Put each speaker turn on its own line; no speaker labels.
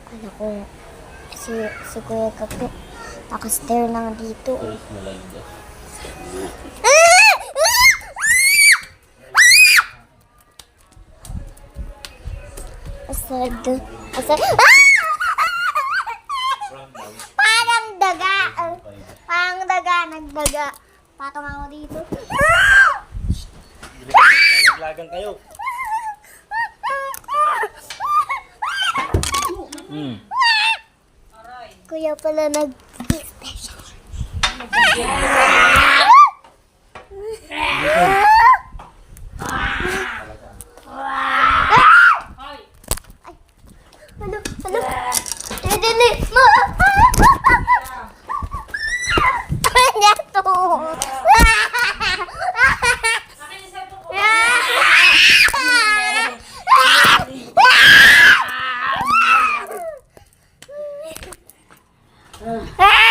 Kala ko, si Kuya Kape, naka-stare lang dito. Asad. Asad. Parang daga. Parang daga, nagdaga. Patama mo dito.
Naglagan kayo.
Kuya pala nag-special. Ano? Ano? Dili! Kanya to! Ah!